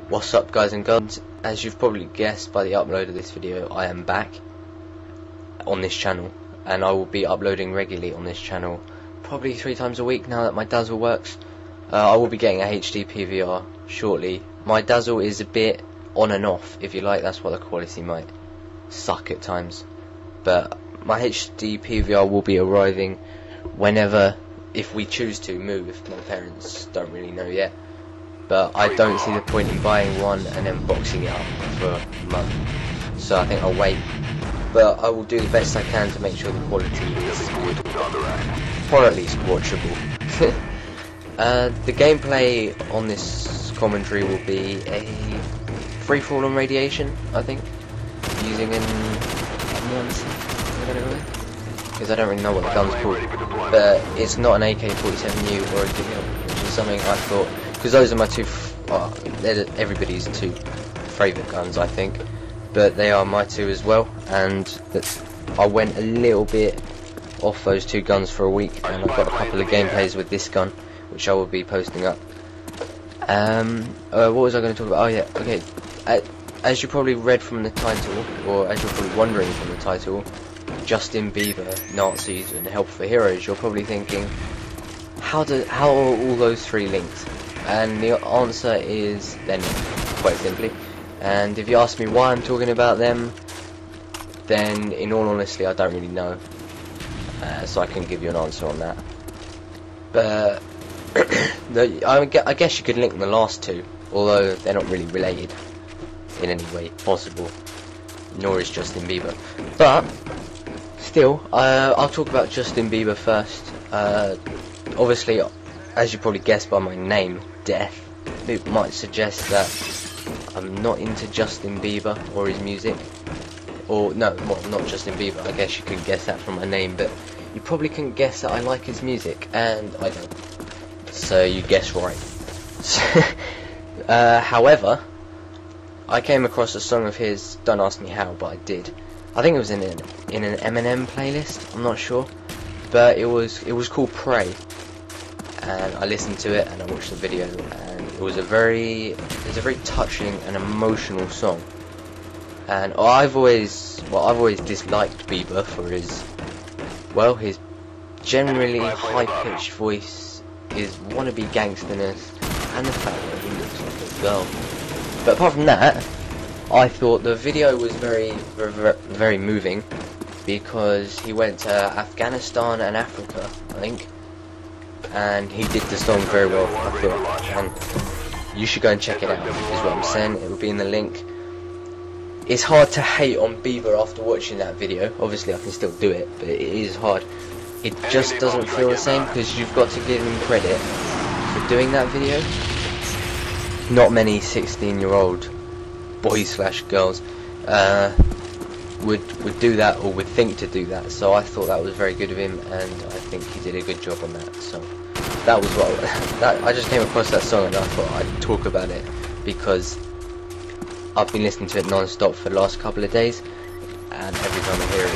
What's up, guys and girls? As you've probably guessed by the upload of this video, I am back on this channel, and I will be uploading regularly on this channel, probably 3 times a week now that my dazzle works. I will be getting a HD PVR shortly. My dazzle is a bit on and off, if you like. That's why the quality might suck at times, but my HD PVR will be arriving whenever, if we choose to move. If my parents don't really know yet. But I don't see the point in buying one and then boxing it up for a month, so I think I'll wait. But I will do the best I can to make sure the quality is good, or at least watchable. The gameplay on this commentary will be a free-fall on radiation, I think, using an M1, because I don't really know what the gun's called, but it's not an AK-47U or a Deal, which is something I thought. Because those are my they're everybody's 2 favourite guns, I think, but they are my 2 as well. And I went a little bit off those 2 guns for a week, and I've got a couple of gameplays with this gun, which I will be posting up. What was I going to talk about? Oh yeah, okay. As you probably read from the title, or as you're probably wondering from the title, Justin Bieber, Nazis, and Help for Heroes, you're probably thinking, how are all those 3 linked? And the answer is they're not, quite simply. And if you ask me why I'm talking about them, then in all honesty I don't really know, so I can give you an answer on that. But I guess you could link the last 2, although they're not really related in any way possible, nor is Justin Bieber. But still, I'll talk about Justin Bieber first. Obviously, as you probably guessed by my name, Death, it might suggest that I'm not into Justin Bieber or his music. Or, no, well, not Justin Bieber, I guess you could guess that from my name, but you probably couldn't guess that I like his music, and I don't. So you guessed right. However, I came across a song of his, don't ask me how, but I did. I think it was in an Eminem playlist, I'm not sure, but it was called Pray. And I listened to it and I watched the video, and it was a very touching and emotional song. And I've always disliked Bieber for his generally high-pitched voice, his wannabe gangsterness, and the fact that he looks like a girl. But apart from that, I thought the video was very moving, because he went to Afghanistan and Africa, I think. And he did the song very well, I thought, and you should go and check it out, is what I'm saying. It will be in the link. It's hard to hate on Bieber after watching that video. Obviously I can still do it, but it is hard. It just doesn't feel the same, because you've got to give him credit for doing that video. Not many 16-year-old boys/girls would do that, or would think to do that, so I thought that was very good of him, and I think he did a good job on that. So that was what I just came across that song, and I thought I'd talk about it, because I've been listening to it non-stop for the last couple of days, and every time I hear it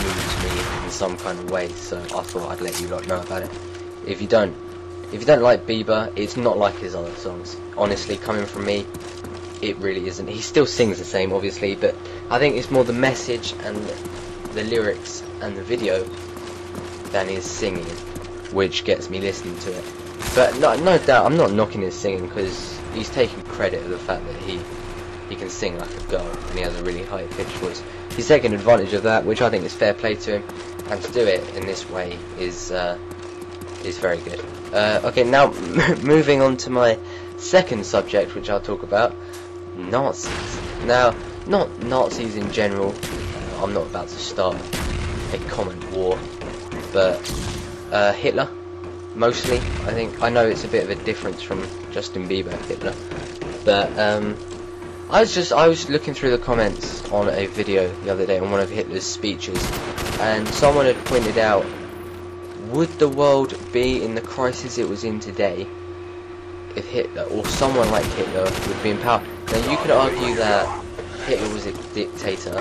moves me in some kind of way, so I thought I'd let you lot know about it. If you don't like Bieber, it's not like his other songs. Honestly, coming from me, it really isn't. He still sings the same, obviously, but I think it's more the message and the lyrics and the video than his singing, which gets me listening to it. But no doubt, I'm not knocking his singing, because he's taking credit of the fact that he can sing like a girl, and he has a really high-pitched voice. He's taking advantage of that, which I think is fair play to him, and to do it in this way is very good. Okay, now moving on to my second subject, which I'll talk about. Nazis. Now, not Nazis in general, I'm not about to start a comment war, but Hitler, mostly, I think. I know it's a bit of a difference from Justin Bieber Hitler, but I was looking through the comments on a video the other day on one of Hitler's speeches, and someone had pointed out, would the world be in the crisis it was in today if Hitler, or someone like Hitler, would be in power? Now you could argue that Hitler was a dictator,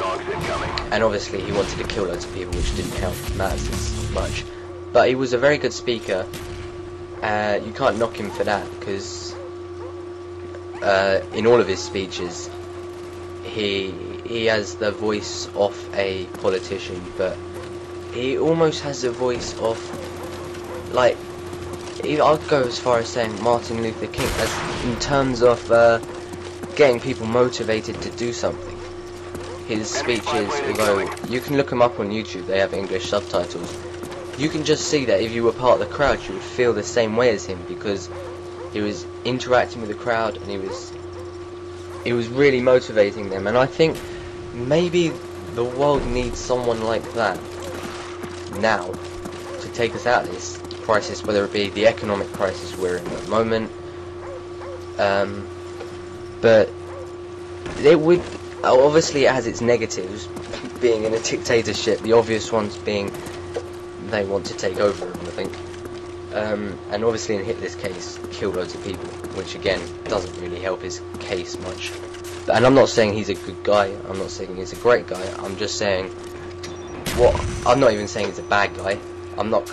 and obviously he wanted to kill loads of people, which didn't help matters as much, but he was a very good speaker. You can't knock him for that, because in all of his speeches, he has the voice of a politician, but he almost has the voice of, like, I'd go as far as saying Martin Luther King, as in terms of getting people motivated to do something. His speeches, although you can look them up on YouTube, they have English subtitles, you can just see that if you were part of the crowd you would feel the same way as him, because he was interacting with the crowd and he was really motivating them. And I think maybe the world needs someone like that now to take us out of this crisis, whether it be the economic crisis we're in at the moment, but it would, obviously it has its negatives, being in a dictatorship, the obvious ones being they want to take over everything, I think, and obviously in Hitler's case kill loads of people, which again doesn't really help his case much. And I'm not saying he's a good guy, I'm not saying he's a great guy, I'm just saying I'm not even saying he's a bad guy. I'm not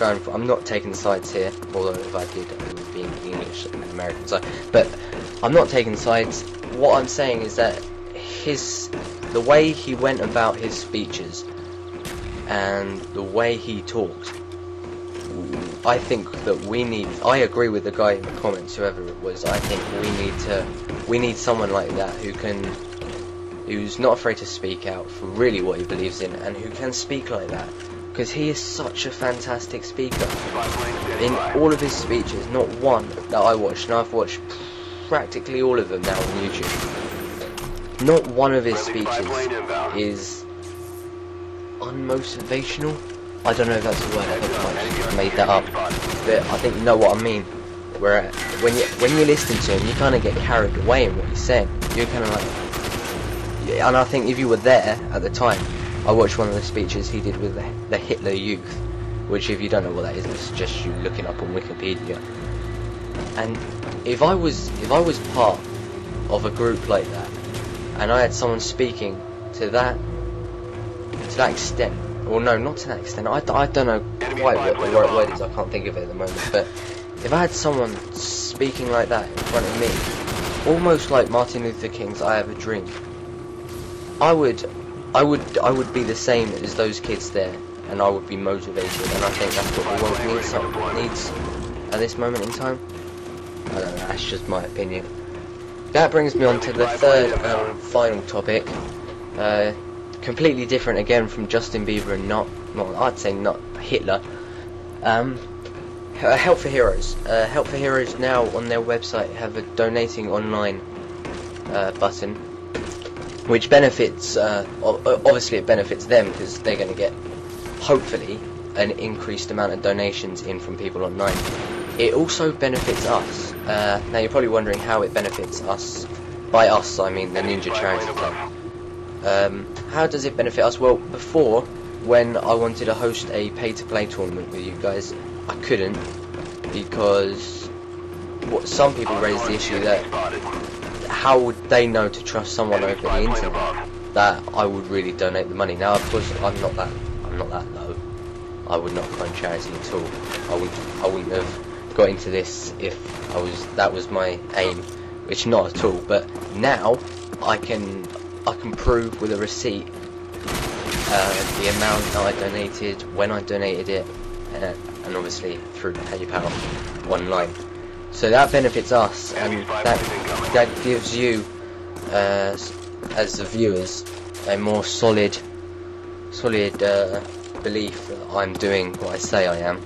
taking sides here, although if I did, it would be in the English and American side. But I'm not taking sides. What I'm saying is that the way he went about his speeches and the way he talked, I think that I agree with the guy in the comments, whoever it was. I think we need someone like that who's not afraid to speak out for really what he believes in, and who can speak like that, because he is such a fantastic speaker. In all of his speeches, not one that I watched, and I've watched practically all of them now on YouTube, not one of his speeches is unmotivational. I don't know if that's a word, I think I might have made that up, but I think you know what I mean. Where when you listen to him, you kind of get carried away in what he's saying. You're kind of like, and I think if you were there at the time, I watched one of the speeches he did with the Hitler Youth, which, if you don't know what that is, I suggest you looking up on Wikipedia. And if I was part of a group like that, and I had someone speaking to that extent, or no, not to that extent, I don't know quite what the right word is, I can't think of it at the moment, but if I had someone speaking like that in front of me, almost like Martin Luther King's "I Have a Dream," I would be the same as those kids there, and I would be motivated, and I think that's what the world needs at this moment in time. I don't know, that's just my opinion. That brings me on to the third and final topic, completely different again from Justin Bieber and I'd say not Hitler. Help for Heroes. Help for Heroes now on their website have a donating online button, which benefits, obviously it benefits them because they're going to get, hopefully, an increased amount of donations in from people online. It also benefits us. Now you're probably wondering how it benefits us. By us, I mean the Ninja Charity Club. How does it benefit us? Well, before, when I wanted to host a pay-to-play tournament with you guys, I couldn't, because some people raised the issue that how would they know to trust someone over the internet that I would really donate the money. Now, of course, I'm not that low. I would not fund charity at all. I wouldn't have got into this if that was my aim, which not at all. But now I can prove with a receipt the amount that I donated, when I donated it, and obviously through PayPal online. So that benefits us, and that gives you, as the viewers, a more solid belief that I'm doing what I say I am.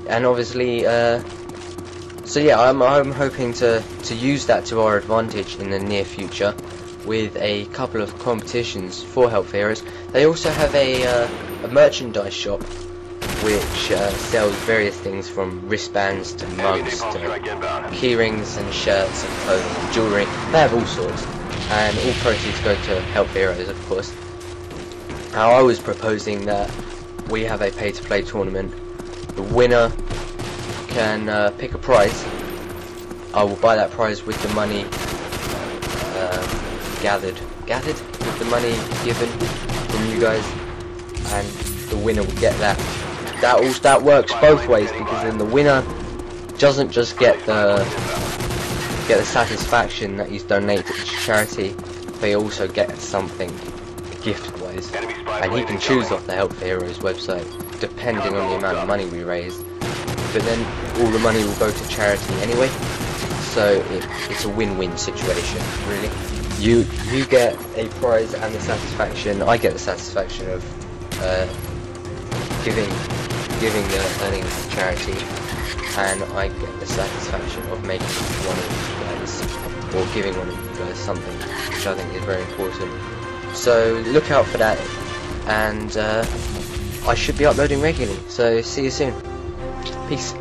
And obviously, so yeah, I'm hoping to use that to our advantage in the near future with a couple of competitions for Help for Heroes. They also have a merchandise shop which sells various things from wristbands to mugs to key rings and shirts and clothing and jewellery. They have all sorts, and all proceeds go to Help for Heroes, of course. Now, I was proposing that we have a pay-to-play tournament. The winner can pick a prize. I will buy that prize with the money gathered with the money given from you guys, and the winner will get that. That works both ways, because then the winner doesn't just get the get the satisfaction that he's donated to charity, but he also gets something gift-wise, and he can choose off the Help for Heroes website depending on the amount of money we raise. But then all the money will go to charity anyway, so it's a win-win situation, really. You get a prize and the satisfaction. I get the satisfaction of giving the earnings to charity, and I get the satisfaction of making one of you guys, or giving one of you guys something, which I think is very important. So look out for that, and I should be uploading regularly. So see you soon. Peace.